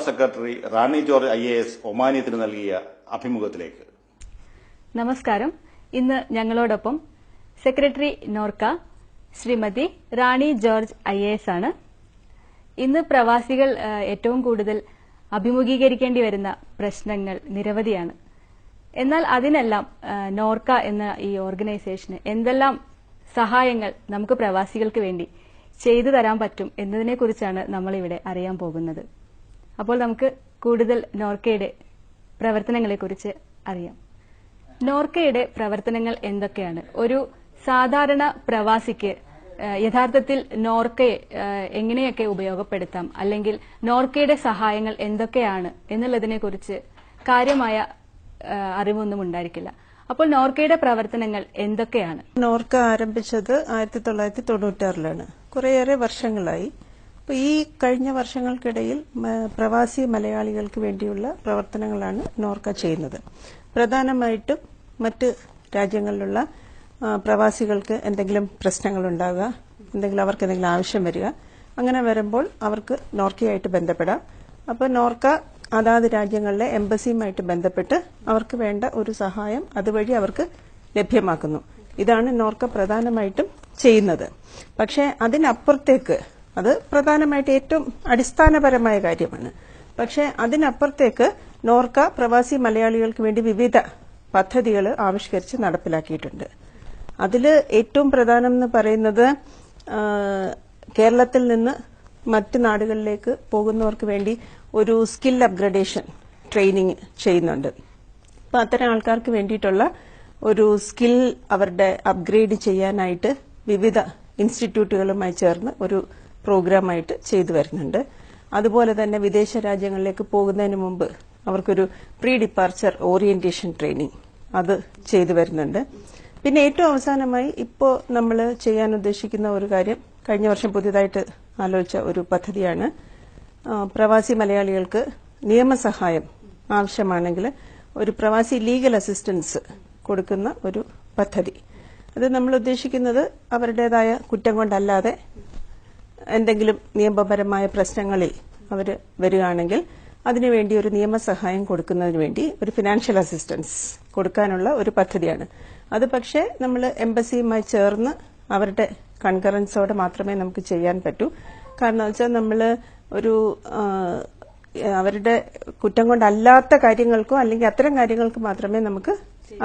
Secretary റാണി George IAS ഒമാനിയത്തിന് നൽകിയ അഭിമുഖത്തിലേക്ക്. നമസ്കാരം. ഇന്ന് ഞങ്ങളോടൊപ്പം സെക്രട്ടറി നോർക്ക ശ്രീമതി റാണി ജോർജ് IAS ആണ്. ഇന്ന് പ്രവാസികൾ ഏറ്റവും കൂടുതൽ അഭിമുഖീകരിക്കേണ്ടി വരുന്ന പ്രശ്നങ്ങൾ നിരവധിയാണ്. എന്നാൽ അതിനെല്ലാം നോർക്ക എന്ന ഈ ഓർഗനൈസേഷന് എന്തെല്ലാം സഹായങ്ങൾ നമുക്ക് പ്രവാസികൾക്ക് വേണ്ടി ചെയ്തു തരാൻ പറ്റും എന്നതിനെക്കുറിച്ചാണ് നമ്മളിവിടെ അറിയാൻ പോകുന്നത്. അപ്പോൾ നമുക്ക് കൂടുതൽ നോർക്കയുടെ പ്രവർത്തനങ്ങളെക്കുറിച്ച് അറിയാം. നോർക്കയുടെ പ്രവർത്തനങ്ങൾ എന്തൊക്കെയാണ്? ഒരു സാധാരണ പ്രവാസിക്ക് യഥാർത്ഥത്തിൽ നോർക്കയെ എങ്ങനെയൊക്കെ ഉപയോഗപ്പെടുത്താം, അല്ലെങ്കിൽ നോർക്കയുടെ സഹായങ്ങൾ എന്തൊക്കെയാണ് എന്നുള്ളതിനെക്കുറിച്ച് കാര്യമായ അറിവൊന്നും ഉണ്ടായിരിക്കില്ല. അപ്പോൾ നോർക്കയുടെ പ്രവർത്തനങ്ങൾ എന്തൊക്കെയാണ്? നോർക്ക ആരംഭിച്ചത് 1996-ലാണ്. കുറേയേറെ വർഷങ്ങളായി. അപ്പോൾ ഈ കഴിഞ്ഞ വർഷങ്ങൾക്കിടയിൽ പ്രവാസി മലയാളികൾക്ക് വേണ്ടിയുള്ള പ്രവർത്തനങ്ങളാണ് നോർക്ക ചെയ്യുന്നത്. പ്രധാനമായിട്ടും മറ്റ് രാജ്യങ്ങളിലുള്ള പ്രവാസികൾക്ക് എന്തെങ്കിലും പ്രശ്നങ്ങളുണ്ടാകുക, അവർക്ക് എന്തെങ്കിലും ആവശ്യം വരിക, അങ്ങനെ വരുമ്പോൾ അവർക്ക് നോർക്കയായിട്ട് ബന്ധപ്പെടാം. അപ്പോൾ നോർക്ക അതാത് രാജ്യങ്ങളിലെ എംബസിയുമായിട്ട് ബന്ധപ്പെട്ട് അവർക്ക് വേണ്ട ഒരു സഹായം അതുവഴി അവർക്ക് ലഭ്യമാക്കുന്നു. ഇതാണ് നോർക്ക പ്രധാനമായിട്ടും ചെയ്യുന്നത്. പക്ഷേ അതിനപ്പുറത്തേക്ക്, അത് പ്രധാനമായിട്ട് ഏറ്റവും അടിസ്ഥാനപരമായ കാര്യമാണ്. പക്ഷേ അതിനപ്പുറത്തേക്ക് നോർക്ക പ്രവാസി മലയാളികൾക്ക് വേണ്ടി വിവിധ പദ്ധതികൾ ആവിഷ്കരിച്ച് നടപ്പിലാക്കിയിട്ടുണ്ട്. അതിൽ ഏറ്റവും പ്രധാനം എന്ന് പറയുന്നത് കേരളത്തിൽ നിന്ന് മറ്റ് നാടുകളിലേക്ക് പോകുന്നവർക്ക് വേണ്ടി ഒരു സ്കിൽ അപ്ഗ്രഡേഷൻ ട്രെയിനിങ് ചെയ്യുന്നുണ്ട്. അപ്പം അത്തരം ആൾക്കാർക്ക് വേണ്ടിയിട്ടുള്ള ഒരു സ്കിൽ അവരുടെ അപ്ഗ്രേഡ് ചെയ്യാനായിട്ട് വിവിധ ഇൻസ്റ്റിറ്റ്യൂട്ടുകളുമായി ചേർന്ന് ഒരു പ്രോഗ്രാമായിട്ട് ചെയ്തു വരുന്നുണ്ട്. അതുപോലെ തന്നെ വിദേശ രാജ്യങ്ങളിലേക്ക് പോകുന്നതിന് മുമ്പ് അവർക്കൊരു പ്രീ ഡിപ്പാർച്ചർ ഓറിയന്റേഷൻ ട്രെയിനിങ് അത് ചെയ്തു വരുന്നുണ്ട്. പിന്നെ ഏറ്റവും അവസാനമായി ഇപ്പോൾ നമ്മൾ ചെയ്യാൻ ഉദ്ദേശിക്കുന്ന ഒരു കാര്യം, കഴിഞ്ഞ വർഷം പുതിയതായിട്ട് ആലോചിച്ച ഒരു പദ്ധതിയാണ്. പ്രവാസി മലയാളികൾക്ക് നിയമസഹായം ആവശ്യമാണെങ്കിൽ ഒരു പ്രവാസി ലീഗൽ അസിസ്റ്റൻസ് കൊടുക്കുന്ന ഒരു പദ്ധതി. അത് നമ്മൾ ഉദ്ദേശിക്കുന്നത് അവരുടേതായ കുറ്റം കൊണ്ടല്ലാതെ എന്തെങ്കിലും നിയമപരമായ പ്രശ്നങ്ങളിൽ അവർ വരികയാണെങ്കിൽ അതിനുവേണ്ടി ഒരു നിയമസഹായം കൊടുക്കുന്നതിന് വേണ്ടി ഒരു ഫിനാൻഷ്യൽ അസിസ്റ്റൻസ് കൊടുക്കാനുള്ള ഒരു പദ്ധതിയാണ്. അത് പക്ഷേ നമ്മൾ എംബസിയുമായി ചേർന്ന് അവരുടെ കൺകറൻസോടെ മാത്രമേ നമുക്ക് ചെയ്യാൻ പറ്റൂ. കാരണം വെച്ചാൽ നമ്മൾ ഒരു അവരുടെ കുറ്റം കൊണ്ടല്ലാത്ത കാര്യങ്ങൾക്കോ അല്ലെങ്കിൽ അത്തരം കാര്യങ്ങൾക്ക് മാത്രമേ നമുക്ക്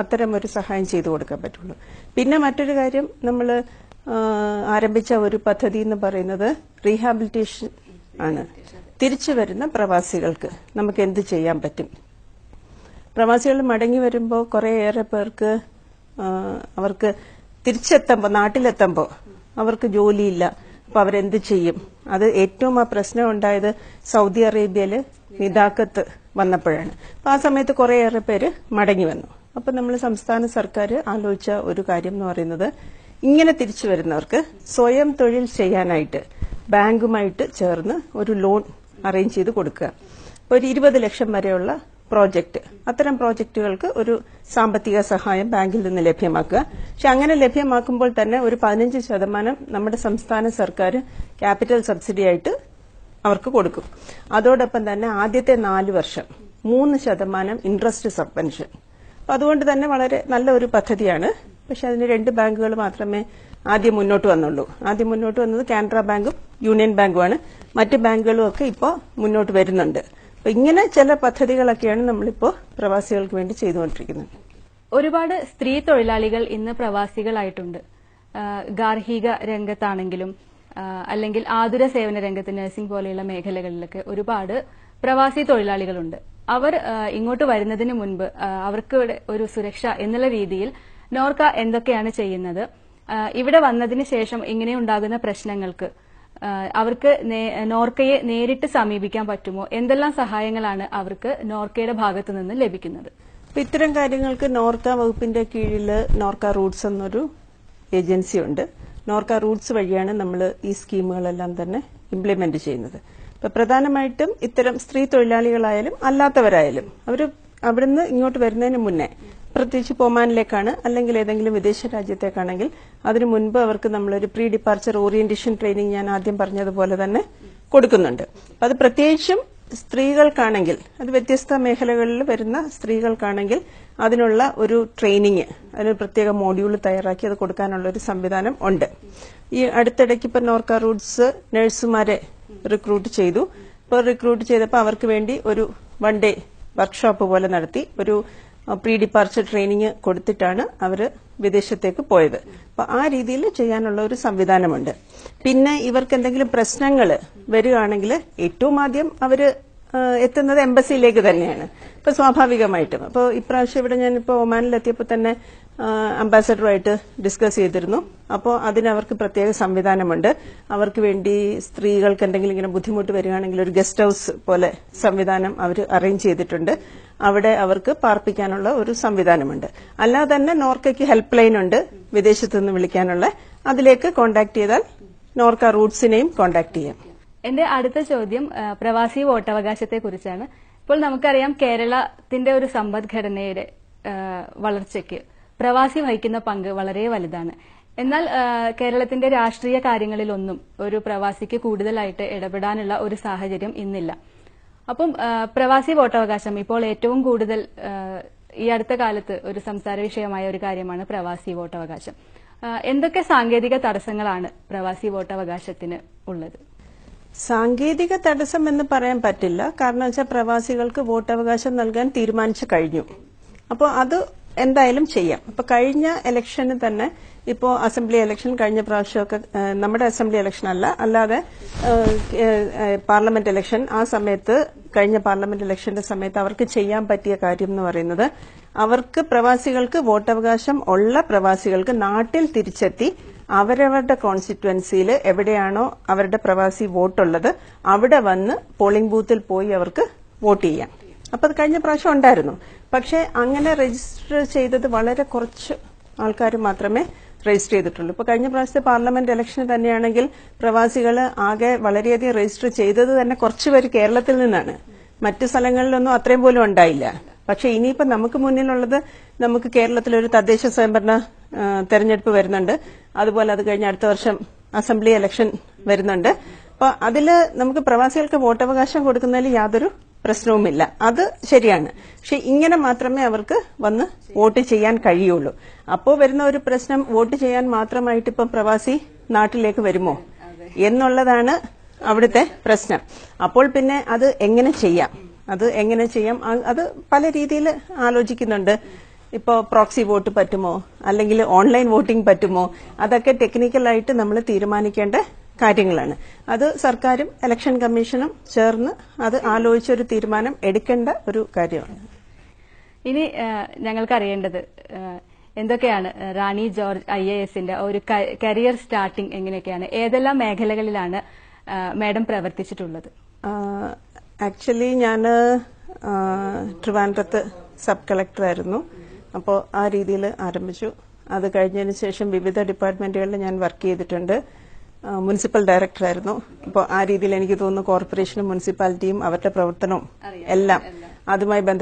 അത്തരം ഒരു സഹായം ചെയ്തു കൊടുക്കാൻ പറ്റുള്ളൂ. പിന്നെ മറ്റൊരു കാര്യം, നമ്മൾ ആരംഭിച്ച ഒരു പദ്ധതി എന്ന് പറയുന്നത് റീഹാബിലിറ്റേഷൻ ആണ്. തിരിച്ചു വരുന്ന പ്രവാസികൾക്ക് നമുക്ക് എന്ത് ചെയ്യാൻ പറ്റും? പ്രവാസികൾ മടങ്ങി വരുമ്പോൾ കുറേയേറെ പേർക്ക് അവർക്ക് തിരിച്ചെത്തുമ്പോൾ, നാട്ടിലെത്തുമ്പോൾ അവർക്ക് ജോലിയില്ല. അപ്പൊ അവരെന്ത് ചെയ്യും? അത് ഏറ്റവും ആ പ്രശ്നം ഉണ്ടായത് സൗദി അറേബ്യയിൽ നിദാക്കത്ത് വന്നപ്പോഴാണ്. അപ്പൊ ആ സമയത്ത് കുറേയേറെ പേര് മടങ്ങി വന്നു. അപ്പൊ നമ്മൾ സംസ്ഥാന സർക്കാർ ആലോചിച്ച ഒരു കാര്യം എന്ന് പറയുന്നത്, ഇങ്ങനെ തിരിച്ചു വരുന്നവർക്ക് സ്വയം തൊഴിൽ ചെയ്യാനായിട്ട് ബാങ്കുമായിട്ട് ചേർന്ന് ഒരു ലോൺ അറേഞ്ച് ചെയ്ത് കൊടുക്കുക. അപ്പോൾ ഒരു 20 ലക്ഷം വരെയുള്ള പ്രോജക്റ്റ്, അത്തരം പ്രോജക്റ്റുകൾക്ക് ഒരു സാമ്പത്തിക സഹായം ബാങ്കിൽ നിന്ന് ലഭ്യമാക്കുക. പക്ഷെ അങ്ങനെ ലഭ്യമാക്കുമ്പോൾ തന്നെ ഒരു 15% നമ്മുടെ സംസ്ഥാന സർക്കാർ ക്യാപിറ്റൽ സബ്സിഡി ആയിട്ട് അവർക്ക് കൊടുക്കും. അതോടൊപ്പം തന്നെ ആദ്യത്തെ 4 വർഷം 3% ഇൻട്രസ്റ്റ് സബ്വെൻഷൻ. അപ്പൊ അതുകൊണ്ട് തന്നെ വളരെ നല്ല ഒരു പദ്ധതിയാണ്. പക്ഷെ അതിന് 2 ബാങ്കുകൾ മാത്രമേ ആദ്യം മുന്നോട്ട് വന്നുള്ളൂ. ആദ്യം മുന്നോട്ട് വന്നത് കാനറ ബാങ്കും യൂണിയൻ ബാങ്കുമാണ്. മറ്റ് ബാങ്കുകളും ഒക്കെ ഇപ്പോൾ മുന്നോട്ട് വരുന്നുണ്ട്. അപ്പൊ ഇങ്ങനെ ചില പദ്ധതികളൊക്കെയാണ് നമ്മളിപ്പോ പ്രവാസികൾക്ക് വേണ്ടി ചെയ്തുകൊണ്ടിരിക്കുന്നത്. ഒരുപാട് സ്ത്രീ തൊഴിലാളികൾ ഇന്ന് പ്രവാസികളായിട്ടുണ്ട്. ഗാർഹിക രംഗത്താണെങ്കിലും അല്ലെങ്കിൽ ആതുര സേവന രംഗത്ത്, നഴ്സിംഗ് പോലെയുള്ള മേഖലകളിലൊക്കെ ഒരുപാട് പ്രവാസി തൊഴിലാളികളുണ്ട്. അവർ ഇങ്ങോട്ട് വരുന്നതിന് മുൻപ് അവർക്ക് ഒരു സുരക്ഷ എന്നുള്ള രീതിയിൽ നോർക്ക എന്തൊക്കെയാണ് ചെയ്യുന്നത്? ഇവിടെ വന്നതിന് ശേഷം ഇങ്ങനെ ഉണ്ടാകുന്ന പ്രശ്നങ്ങൾക്ക് അവർക്ക് നോർക്കയെ നേരിട്ട് സമീപിക്കാൻ പറ്റുമോ? എന്തെല്ലാം സഹായങ്ങളാണ് അവർക്ക് നോർക്കയുടെ ഭാഗത്തു നിന്ന് ലഭിക്കുന്നത്? ഇത്തരം കാര്യങ്ങൾക്ക് നോർക്ക വകുപ്പിന്റെ കീഴിൽ നോർക്ക റൂട്ട്സ് എന്നൊരു ഏജൻസി ഉണ്ട്. നോർക്ക റൂട്ട്സ് വഴിയാണ് നമ്മൾ ഈ സ്കീമുകളെല്ലാം തന്നെ ഇംപ്ലിമെന്റ് ചെയ്യുന്നത്. ഇപ്പൊ പ്രധാനമായിട്ടും ഇത്തരം സ്ത്രീ തൊഴിലാളികളായാലും അല്ലാത്തവരായാലും അവർ അവിടുന്ന് ഇങ്ങോട്ട് വരുന്നതിന് മുന്നേ, പ്രത്യേകിച്ച് ഒമാനിലേക്കാണ് അല്ലെങ്കിൽ ഏതെങ്കിലും വിദേശ രാജ്യത്തേക്കാണെങ്കിൽ അതിനു മുൻപ് അവർക്ക് നമ്മളൊരു പ്രീ ഡിപ്പാർച്ചർ ഓറിയന്റേഷൻ ട്രെയിനിങ് ഞാൻ ആദ്യം പറഞ്ഞതുപോലെ തന്നെ കൊടുക്കുന്നുണ്ട്. അത് പ്രത്യേകിച്ചും സ്ത്രീകൾക്കാണെങ്കിൽ അത് വ്യത്യസ്ത മേഖലകളിൽ വരുന്ന സ്ത്രീകൾക്കാണെങ്കിൽ അതിനുള്ള ഒരു ട്രെയിനിങ്, അതിന് പ്രത്യേക മോഡ്യൂൾ തയ്യാറാക്കി അത് കൊടുക്കാനുള്ള ഒരു സംവിധാനം ഉണ്ട്. ഈ അടുത്തിടയ്ക്ക് ഇപ്പൊ നോർക്ക റൂട്ട്സ് നഴ്സുമാരെ റിക്രൂട്ട് ചെയ്തു. ഇപ്പോൾ റിക്രൂട്ട് ചെയ്തപ്പോൾ അവർക്ക് വേണ്ടി ഒരു 1 ഡേ വർക്ക്ഷോപ്പ് പോലെ നടത്തി ഒരു പ്രീ ഡിപ്പാർച്ചർ ട്രെയിനിങ് കൊടുത്തിട്ടാണ് അവര് വിദേശത്തേക്ക് പോയത്. അപ്പൊ ആ രീതിയിൽ ചെയ്യാനുള്ള ഒരു സംവിധാനമുണ്ട്. പിന്നെ ഇവർക്ക് എന്തെങ്കിലും പ്രശ്നങ്ങൾ വരികയാണെങ്കിൽ ഏറ്റവും ആദ്യം അവര് എത്തുന്നത് എംബസിയിലേക്ക് തന്നെയാണ്. ഇപ്പൊ സ്വാഭാവികമായിട്ടും അപ്പോൾ ഇപ്രാവശ്യം ഇവിടെ ഞാനിപ്പോ ഒമാനിലെത്തിയപ്പോൾ തന്നെ അംബാസഡറുമായിട്ട് ഡിസ്കസ് ചെയ്തിരുന്നു. അപ്പോൾ അതിനവർക്ക് പ്രത്യേക സംവിധാനമുണ്ട്. അവർക്ക് വേണ്ടി സ്ത്രീകൾക്ക് എന്തെങ്കിലും ഇങ്ങനെ ബുദ്ധിമുട്ട് വരികയാണെങ്കിൽ ഒരു ഗസ്റ്റ് ഹൌസ് പോലെ സംവിധാനം അവർ അറേഞ്ച് ചെയ്തിട്ടുണ്ട്. അവിടെ അവർക്ക് പാർപ്പിക്കാനുള്ള ഒരു സംവിധാനമുണ്ട്. അല്ലാതെ തന്നെ നോർക്കയ്ക്ക് ഹെൽപ്പ് ലൈൻ ഉണ്ട് വിദേശത്ത് നിന്ന് വിളിക്കാനുള്ള. അതിലേക്ക് കോൺടാക്ട് ചെയ്താൽ നോർക്ക റൂട്ട്സിനെയും കോൺടാക്ട് ചെയ്യാം. എന്റെ അടുത്ത ചോദ്യം പ്രവാസി വോട്ടവകാശത്തെ കുറിച്ചാണ്. ഇപ്പോൾ നമുക്കറിയാം കേരളത്തിന്റെ ഒരു സമ്പദ്ഘടനയുടെ വളർച്ചയ്ക്ക് പ്രവാസി വഹിക്കുന്ന പങ്ക് വളരെ വലുതാണ്. എന്നാൽ കേരളത്തിന്റെ രാഷ്ട്രീയ കാര്യങ്ങളിലൊന്നും ഒരു പ്രവാസിക്ക് കൂടുതലായിട്ട് ഇടപെടാനുള്ള ഒരു സാഹചര്യം ഇന്നില്ല. അപ്പം പ്രവാസി വോട്ടവകാശം ഇപ്പോൾ ഏറ്റവും കൂടുതൽ ഈ അടുത്ത കാലത്ത് ഒരു സംസാര വിഷയമായ ഒരു കാര്യമാണ് പ്രവാസി വോട്ടവകാശം. എന്തൊക്കെ സാങ്കേതിക തടസ്സങ്ങളാണ് പ്രവാസി വോട്ടവകാശത്തിന് ഉള്ളത്? സാങ്കേതിക തടസ്സം എന്ന് പറയാൻ പറ്റില്ല. കാരണം വെച്ചാൽ പ്രവാസികൾക്ക് വോട്ടവകാശം നൽകാൻ തീരുമാനിച്ചു കഴിഞ്ഞു. അപ്പോൾ അത് എന്തായാലും ചെയ്യാം. അപ്പൊ കഴിഞ്ഞ ഇലക്ഷന് തന്നെ ഇപ്പോ അസംബ്ലി ഇലക്ഷൻ കഴിഞ്ഞ പ്രാവശ്യമൊക്കെ നമ്മുടെ അസംബ്ലി ഇലക്ഷൻ അല്ലാതെ പാർലമെന്റ് ഇലക്ഷൻ ആ സമയത്ത് കഴിഞ്ഞ പാർലമെന്റ് ഇലക്ഷന്റെ സമയത്ത് അവർക്ക് ചെയ്യാൻ പറ്റിയ കാര്യം എന്ന് പറയുന്നത് അവർക്ക് പ്രവാസികൾക്ക് വോട്ടവകാശം ഉള്ള പ്രവാസികൾക്ക് നാട്ടിൽ തിരിച്ചെത്തി അവരവരുടെ കോൺസ്റ്റിറ്റ്യുവൻസിയിൽ എവിടെയാണോ അവരുടെ പ്രവാസി വോട്ടുള്ളത് അവിടെ വന്ന് പോളിംഗ് ബൂത്തിൽ പോയി അവർക്ക് വോട്ട് ചെയ്യാം. അപ്പൊ അത് കഴിഞ്ഞ പ്രാവശ്യം ഉണ്ടായിരുന്നു. പക്ഷെ അങ്ങനെ രജിസ്റ്റർ ചെയ്തത് വളരെ കുറച്ച് ആൾക്കാർ മാത്രമേ രജിസ്റ്റർ ചെയ്തിട്ടുള്ളൂ. ഇപ്പൊ കഴിഞ്ഞ പ്രാവശ്യത്തെ പാർലമെന്റ് ഇലക്ഷൻ തന്നെയാണെങ്കിൽ പ്രവാസികൾ ആകെ വളരെയധികം രജിസ്റ്റർ ചെയ്തത് തന്നെ കുറച്ചുപേര് കേരളത്തിൽ നിന്നാണ്. മറ്റു സ്ഥലങ്ങളിലൊന്നും അത്രയും പോലും ഉണ്ടായില്ല. പക്ഷെ ഇനിയിപ്പോ നമുക്ക് മുന്നിലുള്ളത് നമുക്ക് കേരളത്തിലൊരു തദ്ദേശ സ്വയംഭരണ തെരഞ്ഞെടുപ്പ് വരുന്നുണ്ട്. അതുപോലെ അത് കഴിഞ്ഞ് അടുത്ത വർഷം അസംബ്ലി ഇലക്ഷൻ വരുന്നുണ്ട്. അപ്പൊ അതില് നമുക്ക് പ്രവാസികൾക്ക് വോട്ടവകാശം കൊടുക്കുന്നതിൽ യാതൊരു പ്രശ്നവുമില്ല. അത് ശരിയാണ്. പക്ഷെ ഇങ്ങനെ മാത്രമേ അവർക്ക് വന്ന് വോട്ട് ചെയ്യാൻ കഴിയുള്ളൂ. അപ്പോൾ വരുന്ന ഒരു പ്രശ്നം വോട്ട് ചെയ്യാൻ മാത്രമായിട്ട് ഇപ്പം പ്രവാസി നാട്ടിലേക്ക് വരുമോ എന്നുള്ളതാണ് അവിടുത്തെ പ്രശ്നം. അപ്പോൾ പിന്നെ അത് എങ്ങനെ ചെയ്യാം, അത് പല രീതിയിൽ ആലോചിക്കുന്നുണ്ട്. ഇപ്പോൾ പ്രോക്സി വോട്ട് പറ്റുമോ, അല്ലെങ്കിൽ ഓൺലൈൻ വോട്ടിംഗ് പറ്റുമോ, അതൊക്കെ ടെക്നിക്കലായിട്ട് നമ്മൾ തീരുമാനിക്കേണ്ട കാര്യങ്ങളാണ്. അത് സർക്കാരും ഇലക്ഷൻ കമ്മീഷനും ചേർന്ന് അത് ആലോചിച്ചൊരു തീരുമാനം എടുക്കേണ്ട ഒരു കാര്യമാണ്. ഇനി ഞങ്ങൾക്ക് അറിയേണ്ടത് എന്തൊക്കെയാണ് റാണി ജോർജ് IASന്റെ ഒരു കരിയർ സ്റ്റാർട്ടിംഗ് എങ്ങനെയൊക്കെയാണ്, ഏതെല്ലാം മേഖലകളിലാണ് മാഡം പ്രവർത്തിച്ചിട്ടുള്ളത്? ആക്ച്വലി ഞാൻ ട്രിവാൻഡ്രത്ത് സബ് കളക്ടറായിരുന്നു. അപ്പോൾ ആ രീതിയിൽ ആരംഭിച്ചു. അത് കഴിഞ്ഞതിന് ശേഷം വിവിധ ഡിപ്പാർട്ട്മെന്റുകളിൽ ഞാൻ വർക്ക് ചെയ്തിട്ടുണ്ട്. മുനിസിപ്പൽ ഡയറക്ടറായിരുന്നു. അപ്പോൾ ആ രീതിയിൽ എനിക്ക് തോന്നുന്നു കോർപ്പറേഷനും മുനിസിപ്പാലിറ്റിയും അവരുടെ പ്രവർത്തനവും എല്ലാം അതുമായി ബന്ധപ്പെട്ട്